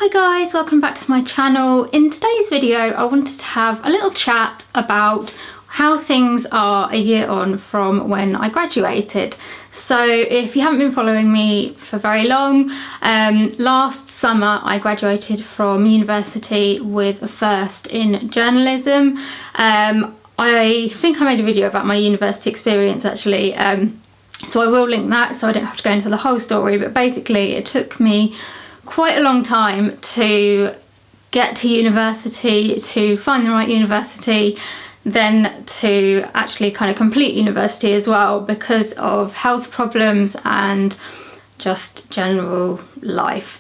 Hi guys, welcome back to my channel. In today's video I wanted to have a little chat about how things are a year on from when I graduated. So if you haven't been following me for very long, last summer I graduated from university with a first in journalism. I think I made a video about my university experience actually, so I will link that so I don't have to go into the whole story, but basically it took me quite a long time to get to university, to find the right university, then to actually kind of complete university as well because of health problems and just general life.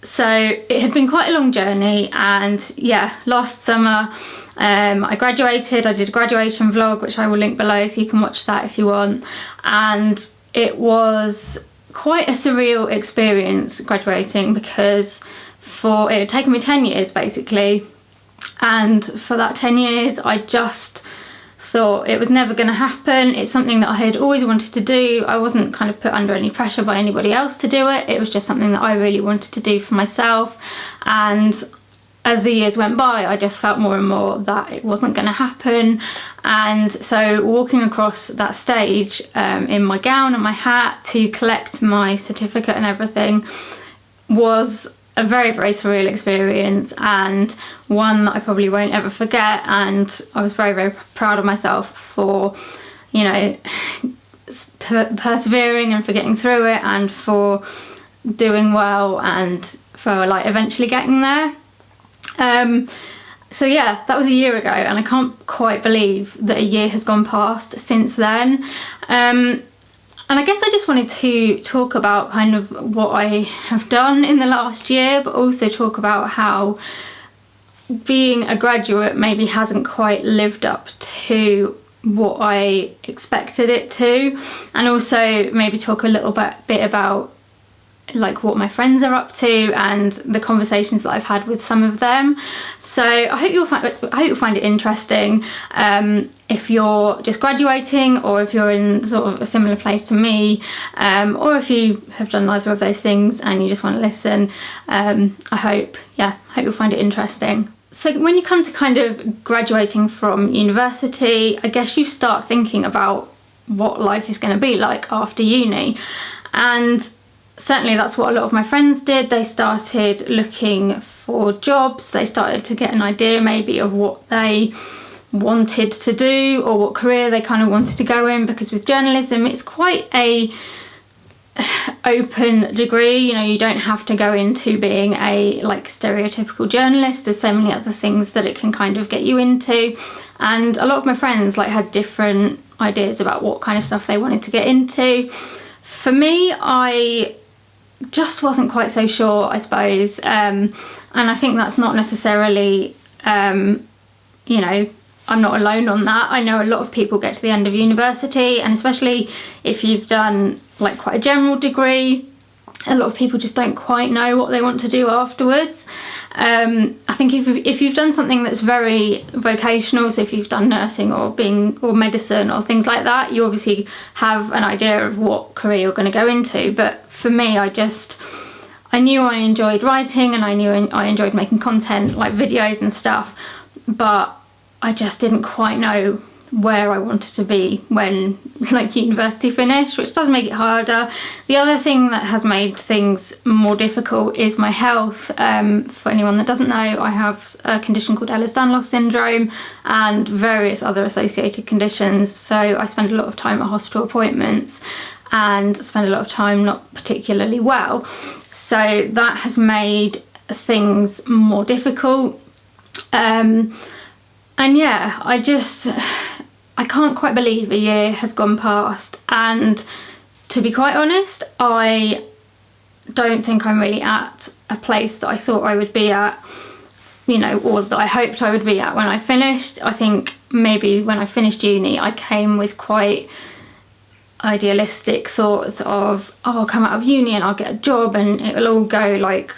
So it had been quite a long journey, and yeah, last summer I graduated. I did a graduation vlog which I will link below so you can watch that if you want, and it was quite a surreal experience graduating because it had taken me 10 years basically, and for that 10 years I just thought it was never going to happen. It's something that I had always wanted to do. I wasn't kind of put under any pressure by anybody else to do it. It was just something that I really wanted to do for myself, and as the years went by I just felt more and more that it wasn't going to happen. And so walking across that stage in my gown and my hat to collect my certificate and everything was a very, very surreal experience, and one that I probably won't ever forget. And I was very, very proud of myself for, you know, persevering and for getting through it and for doing well and for like eventually getting there. So yeah, that was a year ago, and I can't quite believe that a year has gone past since then. And I guess I just wanted to talk about kind of what I have done in the last year, but also talk about how being a graduate maybe hasn't quite lived up to what I expected it to, and also maybe talk a little bit about like what my friends are up to and the conversations that I've had with some of them. So I hope you'll find it interesting if you're just graduating, or if you're in sort of a similar place to me, or if you have done either of those things and you just want to listen. I hope you'll find it interesting. So when you come to kind of graduating from university, I guess you start thinking about what life is going to be like after uni, and certainly that's what a lot of my friends did. They started looking for jobs, they started to get an idea maybe of what they wanted to do or what career they kind of wanted to go in, because with journalism it's quite a open degree. You know, you don't have to go into being a like stereotypical journalist. There's so many other things that it can kind of get you into, and a lot of my friends like had different ideas about what kind of stuff they wanted to get into. For me, I just wasn't quite so sure, I suppose, and I think that's not necessarily, you know, I'm not alone on that. I know a lot of people get to the end of university, and especially if you've done like quite a general degree, a lot of people just don't quite know what they want to do afterwards. I think if you've done something that's very vocational, so if you've done nursing or medicine or things like that, you obviously have an idea of what career you're going to go into. But for me, I knew I enjoyed writing, and I knew I enjoyed making content like videos and stuff, but I just didn't quite know where I wanted to be when like university finished, which does make it harder. The other thing that has made things more difficult is my health. For anyone that doesn't know, I have a condition called Ehlers-Danlos syndrome and various other associated conditions, so I spend a lot of time at hospital appointments and spend a lot of time not particularly well, so that has made things more difficult. And yeah, I can't quite believe a year has gone past, and to be quite honest, I don't think I'm really at a place that I thought I would be at, you know, or that I hoped I would be at when I finished. I think maybe when I finished uni I came with quite idealistic thoughts of, oh, I'll come out of uni and I'll get a job and it'll all go like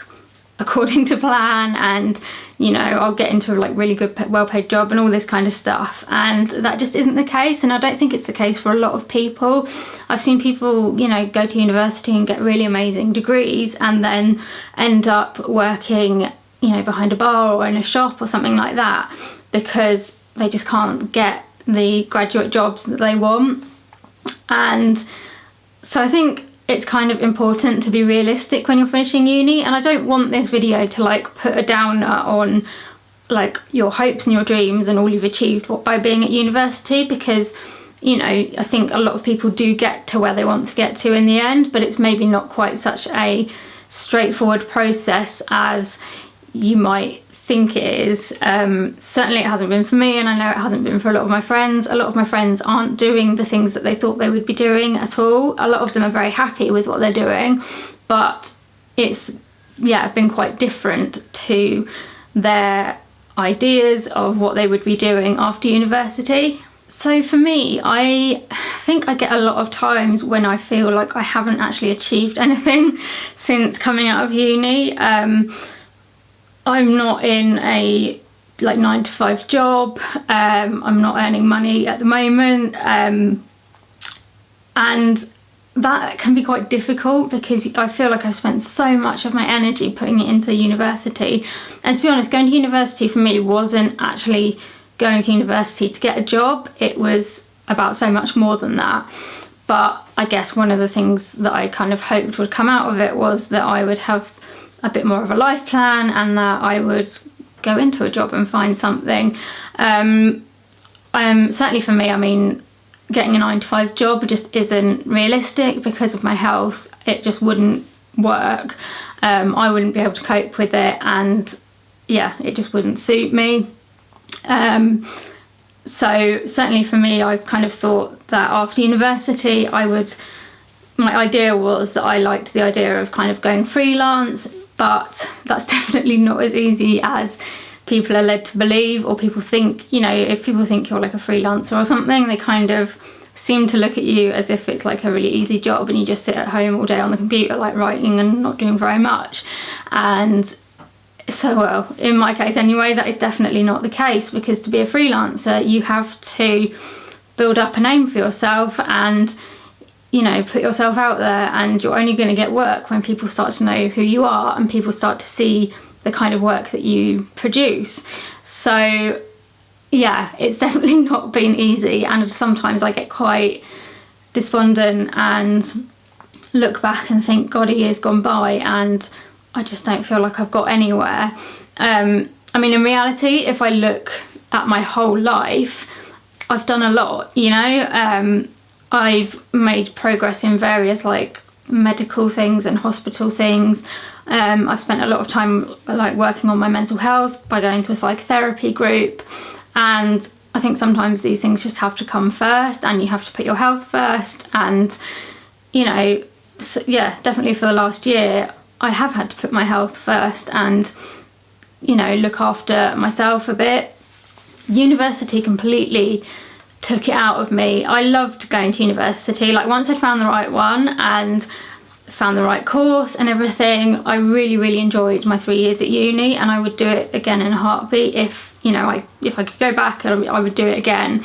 according to plan, and you know, I'll get into a like really good well-paid job and all this kind of stuff, and that just isn't the case. And I don't think it's the case for a lot of people. I've seen people, you know, go to university and get really amazing degrees and then end up working, you know, behind a bar or in a shop or something like that, because they just can't get the graduate jobs that they want. And so I think it's kind of important to be realistic when you're finishing uni, and I don't want this video to like put a downer on like your hopes and your dreams and all you've achieved by being at university, because, you know, I think a lot of people do get to where they want to get to in the end, but it's maybe not quite such a straightforward process as you might think it is. Certainly it hasn't been for me, and I know it hasn't been for a lot of my friends. A lot of my friends aren't doing the things that they thought they would be doing at all. A lot of them are very happy with what they're doing, but it's, yeah, been quite different to their ideas of what they would be doing after university. So for me, I think I get a lot of times when I feel like I haven't actually achieved anything since coming out of uni. I'm not in a like 9-to-5 job. I'm not earning money at the moment, and that can be quite difficult because I feel like I've spent so much of my energy putting it into university. And to be honest, going to university for me wasn't actually going to university to get a job. It was about so much more than that. But I guess one of the things that I kind of hoped would come out of it was that I would have a bit more of a life plan, and that I would go into a job and find something. Certainly for me, I mean, getting a 9-to-5 job just isn't realistic because of my health. It just wouldn't work. I wouldn't be able to cope with it, and yeah, it just wouldn't suit me. So certainly for me, I've kind of thought that after university my idea was that I liked the idea of kind of going freelance, but that's definitely not as easy as people are led to believe, or people think. You know, if people think you're like a freelancer or something, they kind of seem to look at you as if it's like a really easy job and you just sit at home all day on the computer like writing and not doing very much. And so, well, in my case anyway, that is definitely not the case, because to be a freelancer you have to build up a name for yourself and, you know, put yourself out there, and you're only going to get work when people start to know who you are and people start to see the kind of work that you produce. So yeah, it's definitely not been easy, and sometimes I get quite despondent and look back and think, God, a year's gone by and I just don't feel like I've got anywhere. I mean, in reality, if I look at my whole life, I've done a lot, you know. I've made progress in various like medical things and hospital things. I've spent a lot of time like working on my mental health by going to a psychotherapy group, and I think sometimes these things just have to come first, and you have to put your health first. And, you know, so, yeah, definitely for the last year I have had to put my health first and, you know, look after myself a bit. University completely took it out of me. I loved going to university. Like, once I'd found the right one and found the right course and everything, I really enjoyed my 3 years at uni, and I would do it again in a heartbeat. If, you know, if I could go back, I would do it again.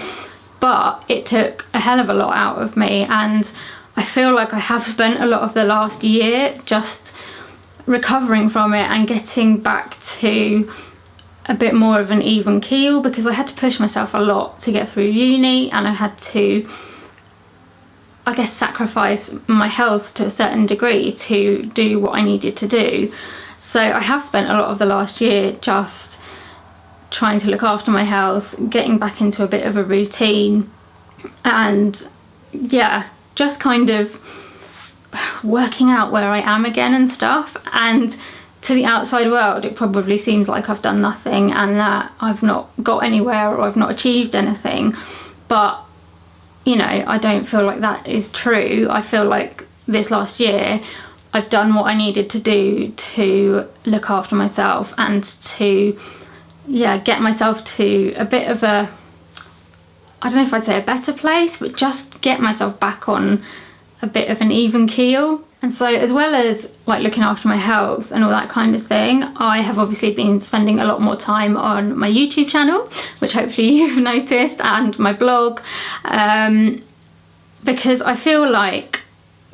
But it took a hell of a lot out of me, and I feel like I have spent a lot of the last year just recovering from it and getting back to a bit more of an even keel, because I had to push myself a lot to get through uni, and I had to, I guess, sacrifice my health to a certain degree to do what I needed to do. So I have spent a lot of the last year just trying to look after my health, getting back into a bit of a routine, and yeah, just kind of working out where I am again and stuff. And to the outside world, it probably seems like I've done nothing and that I've not got anywhere or I've not achieved anything. But, you know, I don't feel like that is true. I feel like this last year I've done what I needed to do to look after myself and to, yeah, get myself to a bit of a, I don't know if I'd say a better place, but just get myself back on a bit of an even keel. And so as well as like looking after my health and all that kind of thing, I have obviously been spending a lot more time on my YouTube channel, which hopefully you've noticed, and my blog, because I feel like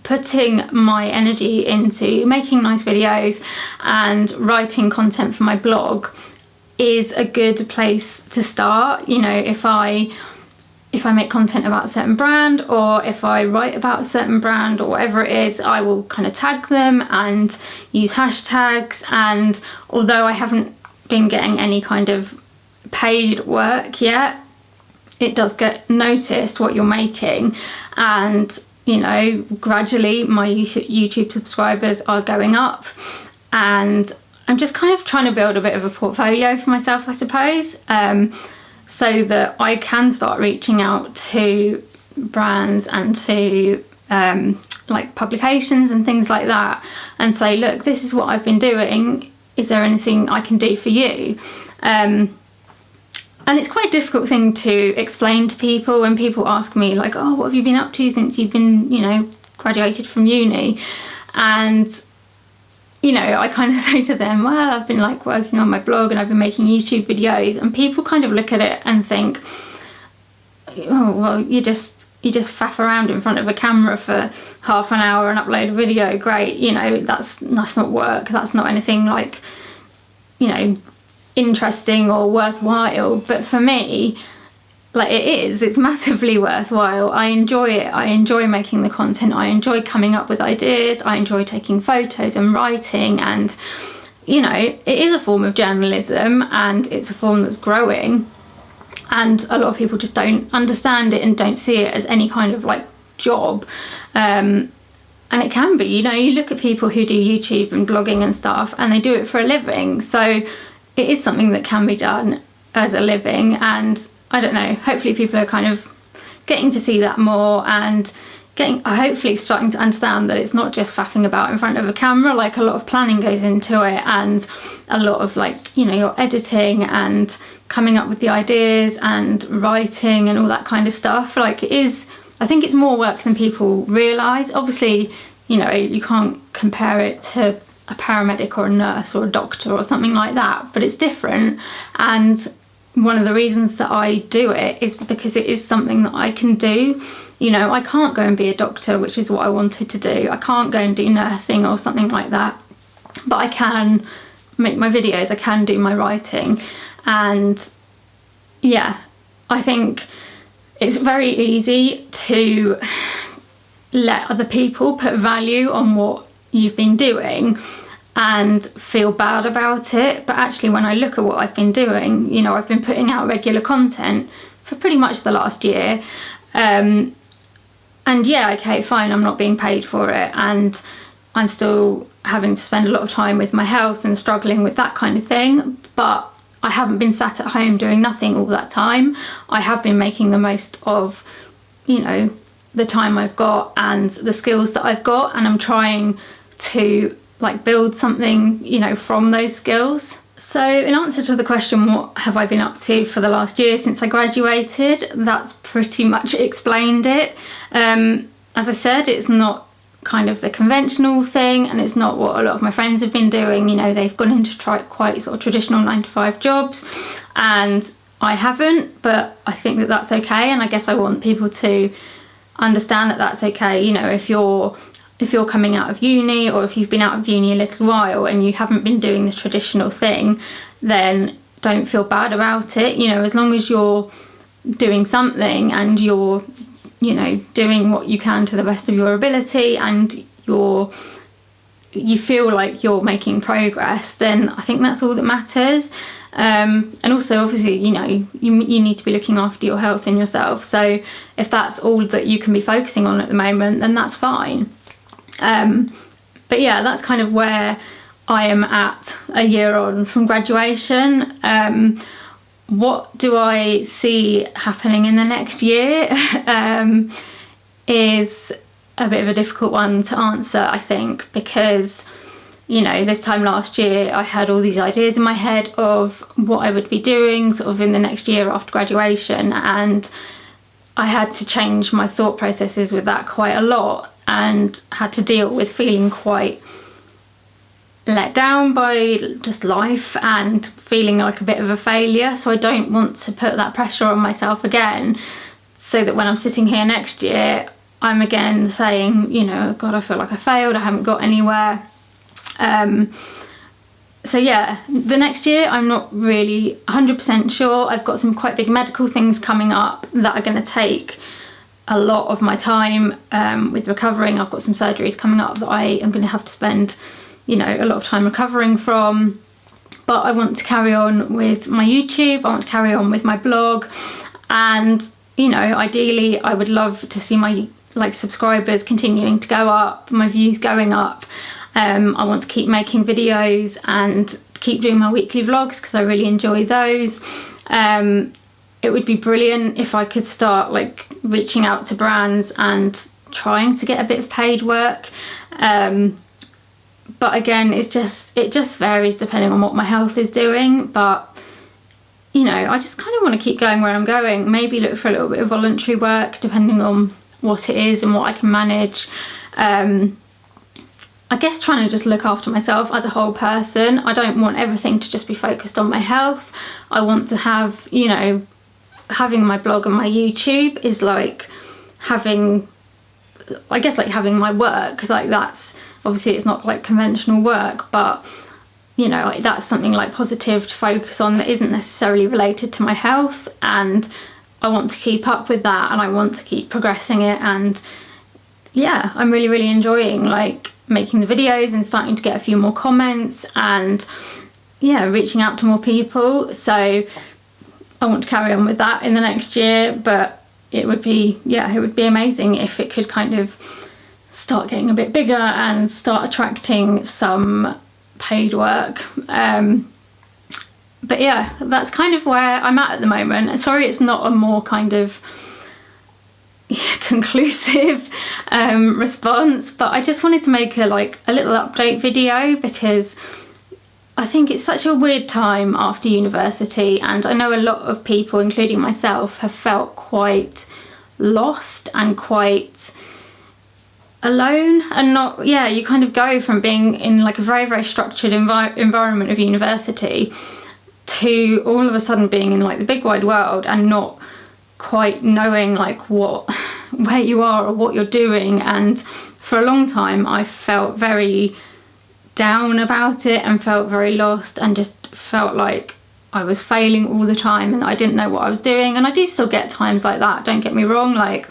putting my energy into making nice videos and writing content for my blog is a good place to start. You know, if I make content about a certain brand, or if I write about a certain brand or whatever it is, I will kind of tag them and use hashtags. And although I haven't been getting any kind of paid work yet, it does get noticed what you're making, and you know, gradually my YouTube subscribers are going up, and I'm just kind of trying to build a bit of a portfolio for myself, I suppose, so that I can start reaching out to brands and to like publications and things like that, and say, look, this is what I've been doing, is there anything I can do for you? And it's quite a difficult thing to explain to people when people ask me like, oh, what have you been up to since you've been, you know, graduated from uni? And you know, I kind of say to them, well, I've been like working on my blog and I've been making YouTube videos, and people kind of look at it and think, oh, well, you just faff around in front of a camera for half an hour and upload a video, great, you know, that's not work, that's not anything like, you know, interesting or worthwhile. But for me, like, it's massively worthwhile. I enjoy it. I enjoy making the content. I enjoy coming up with ideas. I enjoy taking photos and writing, and you know, it is a form of journalism, and it's a form that's growing, and a lot of people just don't understand it and don't see it as any kind of like job, and it can be. You know, you look at people who do YouTube and blogging and stuff, and they do it for a living, so it is something that can be done as a living. And I don't know, hopefully people are kind of getting to see that more, and hopefully starting to understand that it's not just faffing about in front of a camera. Like, a lot of planning goes into it, and a lot of, like, you know, your editing and coming up with the ideas and writing and all that kind of stuff. Like, it is, I think it's more work than people realise. Obviously, you know, you can't compare it to a paramedic or a nurse or a doctor or something like that, but it's different. And one of the reasons that I do it is because it is something that I can do. You know, I can't go and be a doctor, which is what I wanted to do. I can't go and do nursing or something like that, but I can make my videos, I can do my writing. And yeah, I think it's very easy to let other people put value on what you've been doing and feel bad about it. But actually, when I look at what I've been doing, you know, I've been putting out regular content for pretty much the last year, and yeah, okay, fine, I'm not being paid for it, and I'm still having to spend a lot of time with my health and struggling with that kind of thing, but I haven't been sat at home doing nothing all that time. I have been making the most of, you know, the time I've got and the skills that I've got, and I'm trying to like build something, you know, from those skills. So in answer to the question, what have I been up to for the last year since I graduated, that's pretty much explained it. As I said, it's not kind of the conventional thing, and it's not what a lot of my friends have been doing. You know, they've gone into quite sort of traditional 9-to-5 jobs, and I haven't, but I think that that's okay. And I guess I want people to understand that that's okay. You know, if you're coming out of uni, or if you've been out of uni a little while and you haven't been doing the traditional thing, then don't feel bad about it. You know, as long as you're doing something and you're, you know, doing what you can to the best of your ability, and you feel like you're making progress, then I think that's all that matters. And also, obviously, you know, you need to be looking after your health and yourself. So if that's all that you can be focusing on at the moment, then that's fine. But yeah, that's kind of where I am at a year on from graduation. What do I see happening in the next year is a bit of a difficult one to answer, I think, because, you know, this time last year I had all these ideas in my head of what I would be doing sort of in the next year after graduation, and I had to change my thought processes with that quite a lot. and had to deal with feeling quite let down by just life and feeling like a bit of a failure. So I don't want to put that pressure on myself again, so that when I'm sitting here next year, I'm again saying, you know, God, I feel like I failed, I haven't got anywhere. So yeah, the next year I'm not really 100% sure. I've got some quite big medical things coming up that are going to take a lot of my time with recovering. I've got some surgeries coming up that I am going to have to spend, you know, a lot of time recovering from. But I want to carry on with my YouTube, I want to carry on with my blog, and, you know, ideally I would love to see my subscribers continuing to go up, my views going up. I want to keep making videos and keep doing my weekly vlogs because I really enjoy those. It would be brilliant if I could start like reaching out to brands and trying to get a bit of paid work. But again, it just varies depending on what my health is doing. But, you know, I just kind of want to keep going where I'm going. Maybe look for a little bit of voluntary work depending on what it is and what I can manage. I guess trying to just look after myself as a whole person. I don't want everything to just be focused on my health. I want to have, you know, having my blog and my YouTube is like having, I guess, like having my work. Like, that's obviously, it's not like conventional work, but, you know, that's something like positive to focus on that isn't necessarily related to my health. And I want to keep up with that, and I want to keep progressing it. And yeah, I'm really, really enjoying like making the videos and starting to get a few more comments and, yeah, reaching out to more people. So I want to carry on with that in the next year. But it would be, yeah, it would be amazing if it could kind of start getting a bit bigger and start attracting some paid work. But yeah, that's kind of where I'm at the moment. Sorry it's not a more kind of conclusive response, but I just wanted to make a little update video because I think it's such a weird time after university, and I know a lot of people, including myself, have felt quite lost and quite alone. And not, yeah, you kind of go from being in like a very, very structured environment of university to all of a sudden being in like the big wide world and not quite knowing like where you are or what you're doing. And for a long time I felt very down about it and felt very lost and just felt like I was failing all the time and I didn't know what I was doing. And I do still get times like that, don't get me wrong. Like,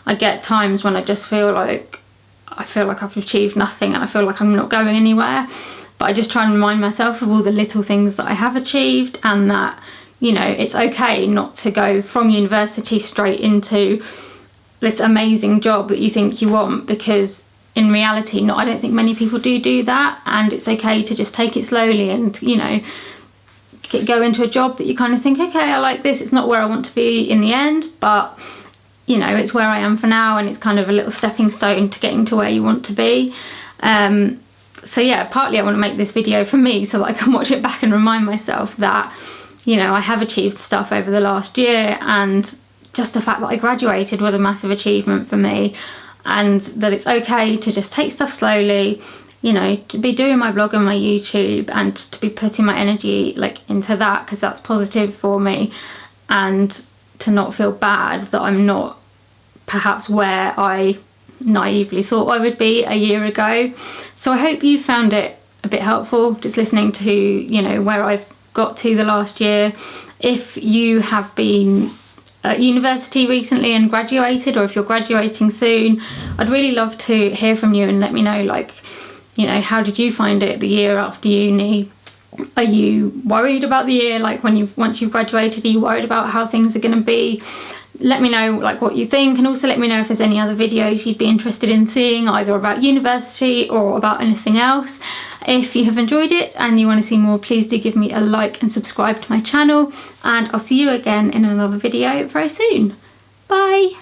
I get times when I just feel like I've achieved nothing and I feel like I'm not going anywhere. But I just try and remind myself of all the little things that I have achieved, and that, you know, it's okay not to go from university straight into this amazing job that you think you want, because in reality, I don't think many people do that. And it's okay to just take it slowly and, you know, go into a job that you kind of think, okay, I like this, it's not where I want to be in the end, but, you know, it's where I am for now, and it's kind of a little stepping stone to getting to where you want to be. So yeah, partly I want to make this video for me so that I can watch it back and remind myself that, you know, I have achieved stuff over the last year, and just the fact that I graduated was a massive achievement for me, and that it's okay to just take stuff slowly, you know, to be doing my blog and my YouTube and to be putting my energy like into that because that's positive for me, and to not feel bad that I'm not perhaps where I naively thought I would be a year ago. So I hope you found it a bit helpful just listening to, you know, where I've got to the last year. If you have been at university recently and graduated, or if you're graduating soon, I'd really love to hear from you and let me know, like, you know, how did you find it the year after uni? Are you worried about the year, like once you've graduated? Are you worried about how things are going to be? Let me know like what you think, and also let me know if there's any other videos you'd be interested in seeing, either about university or about anything else. If you have enjoyed it and you want to see more, please do give me a like and subscribe to my channel, and I'll see you again in another video very soon. Bye!